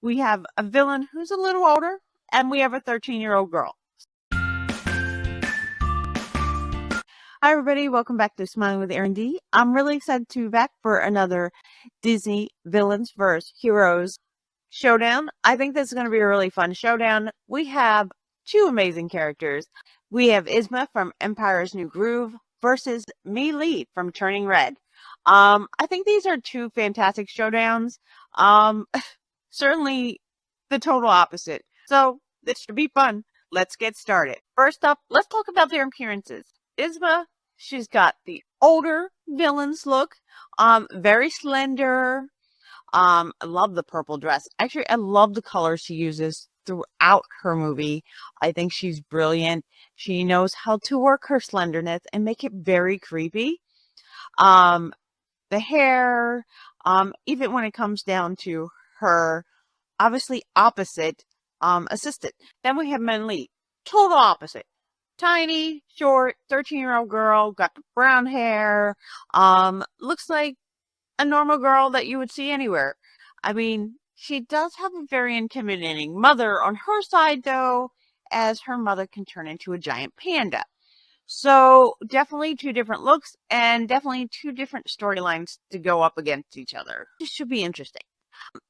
We have a villain who's a little older, and we have a 13-year-old girl. Hi everybody, welcome back to Smiling with Erin D. I'm really excited to be back for another Disney Villains vs. Heroes showdown. I think this is going to be a really fun showdown. We have two amazing characters. We have Yzma from Empire's New Groove versus Mei Lee from Turning Red. I think these are two fantastic showdowns. Certainly the total opposite. So this should be fun. Let's get started. First up, let's talk about their appearances. Yzma, she's got the older villain's look, very slender. I love the purple dress. Actually, I love the colors she uses throughout her movie. I think she's brilliant. She knows how to work her slenderness and make it very creepy. The hair, even when it comes down to her obviously opposite assistant. Then we have Mei Lee, total opposite. Tiny, short, 13-year-old girl, got the brown hair, looks like a normal girl that you would see anywhere. I mean, she does have a very intimidating mother on her side, though, as her mother can turn into a giant panda. So, definitely two different looks, and definitely two different storylines to go up against each other. This should be interesting.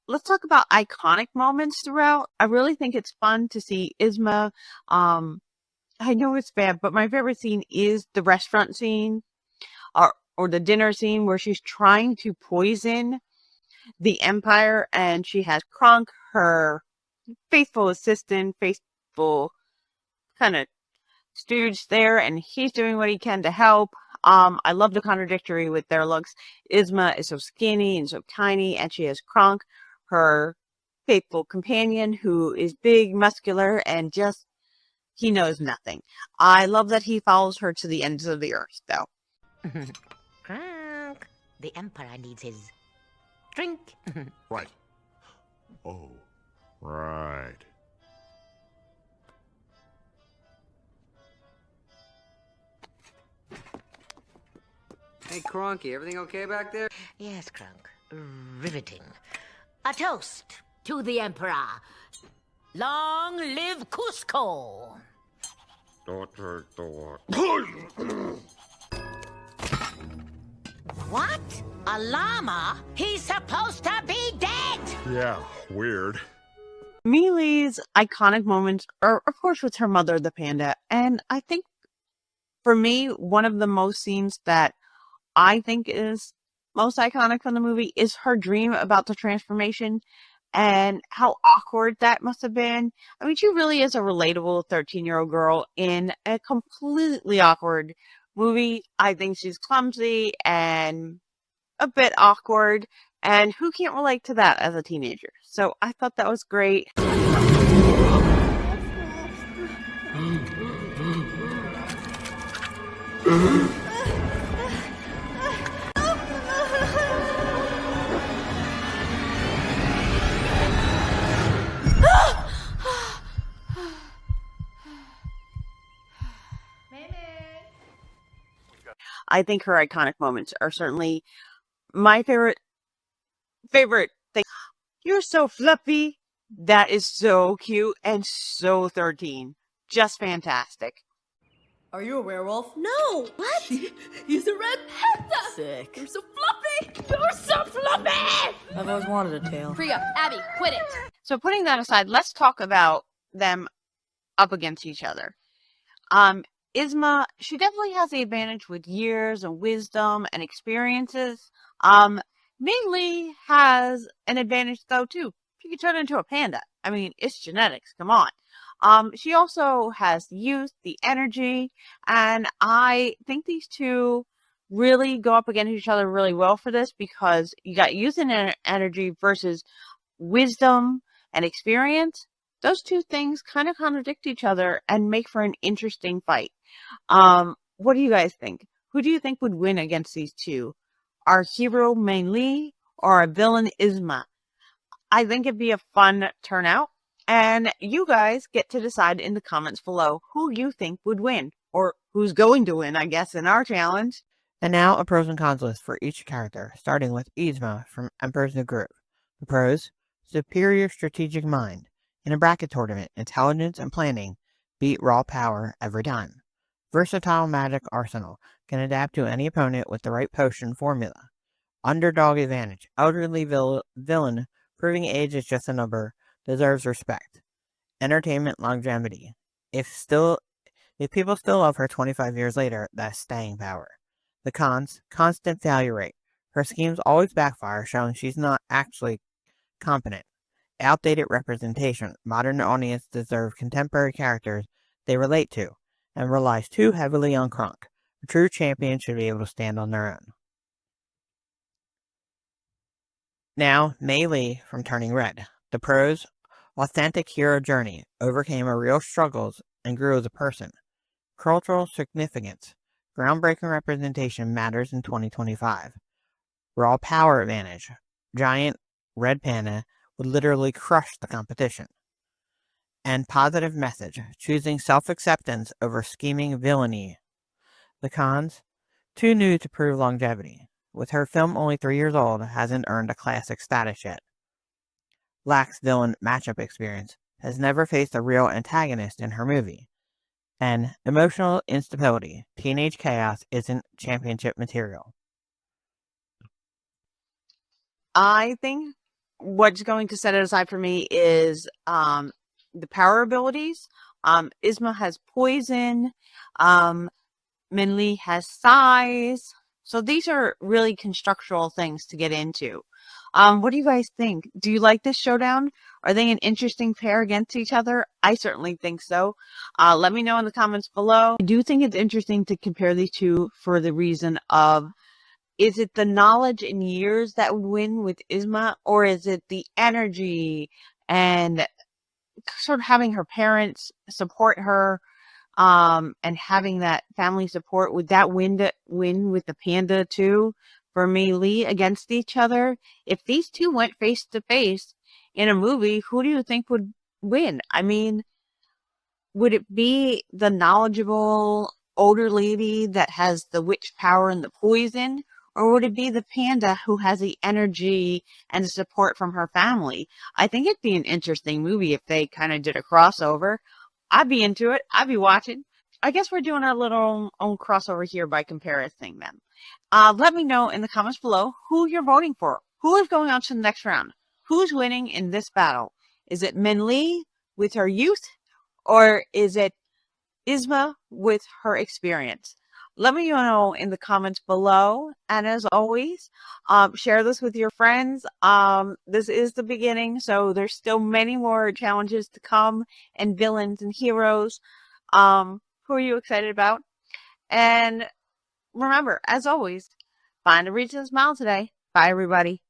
Let's talk about iconic moments throughout. I really think it's fun to see Yzma, I know it's bad, but my favorite scene is the restaurant scene or the dinner scene where she's trying to poison the Empire and she has Kronk, her faithful assistant, faithful kind of stooge there, and he's doing what he can to help. I love the contradictory with their looks. Yzma is so skinny and so tiny, and she has Kronk, her faithful companion, who is big, muscular, and just he knows nothing. I love that he follows her to the ends of the earth, though. Kronk, the Emperor needs his drink. Right. Oh, right. Hey, Cronky, everything okay back there? Yes, Kronk. Riveting. A toast to the Emperor. Long live Cusco! What? A llama? He's supposed to be dead! Yeah, weird. Mei Lee's iconic moments are, of course, with her mother, the panda. And I think, for me, one of the most scenes that I think is most iconic from the movie is her dream about the transformation and how awkward that must have been. I mean, she really is a relatable 13-year-old girl in a completely awkward movie. I think she's clumsy and a bit awkward, and who can't relate to that as a teenager? So I thought that was great. I think her iconic moments are certainly my favorite thing. You're so fluffy. That is so cute and so 13. Just fantastic. Are you a werewolf? No! What? He's a red panda! Sick. You're so fluffy! You're so fluffy! I've always wanted a tail. Priya, Abby, quit it! So putting that aside, let's talk about them up against each other. Yzma, she definitely has the advantage with years and wisdom and experiences. Mei Lee has an advantage though too. She can turn into a panda. I mean, it's genetics. Come on. She also has the youth, the energy, and I think these two really go up against each other really well for this because you got youth and energy versus wisdom and experience. Those two things kind of contradict each other and make for an interesting fight. What do you guys think? Who do you think would win against these two? Our hero Mei Lee or our villain Yzma? I think it'd be a fun turnout. And you guys get to decide in the comments below who you think would win. Or who's going to win, I guess, in our challenge. And now a pros and cons list for each character, starting with Yzma from Emperor's New Groove. The pros: Superior strategic mind. In a bracket tournament, intelligence and planning beat raw power every time. Versatile magic arsenal. Can adapt to any opponent with the right potion formula. Underdog advantage. Elderly villain, proving age is just a number, deserves respect. Entertainment longevity. If people still love her 25 years later, that's staying power. The cons, constant failure rate. Her schemes always backfire, showing she's not actually competent. Outdated representation. Modern audience deserve contemporary characters they relate to, and relies too heavily on Kronk. A true champion should be able to stand on their own. Now, Mei Lee from Turning Red. The pros, authentic hero journey, overcame her real struggles and grew as a person. Cultural significance. Groundbreaking representation matters in 2025. Raw power advantage. Giant red panda would literally crush the competition. And positive message. Choosing self-acceptance over scheming villainy. The cons? Too new to prove longevity. With her film only 3 years old, hasn't earned a classic status yet. Lacks villain matchup experience. Has never faced a real antagonist in her movie. And emotional instability. Teenage chaos isn't championship material. I think what's going to set it aside for me is the power abilities. Yzma has poison. Mei Lee has size. So these are really constructual things to get into. What do you guys think? Do you like this showdown? Are they an interesting pair against each other? I certainly think so. Let me know in the comments below. I do think it's interesting to compare these two for the reason of, is it the knowledge and years that would win with Yzma, or is it the energy and sort of having her parents support her, and having that family support? Would that win with the panda too for Mei Lee against each other? If these two went face to face in a movie, who do you think would win? I mean, would it be the knowledgeable older lady that has the witch power and the poison? Or would it be the panda who has the energy and the support from her family? I think it'd be an interesting movie if they kind of did a crossover. I'd be into it. I'd be watching. I guess we're doing our little own crossover here by comparison then. Let me know in the comments below who you're voting for. Who is going on to the next round? Who's winning in this battle? Is it Mei Lee with her youth? Or is it Yzma with her experience? Let me know in the comments below. And as always, share this with your friends. This is the beginning, so there's still many more challenges to come, and villains and heroes. Who are you excited about? And remember, as always, find a reason to smile today. Bye, everybody.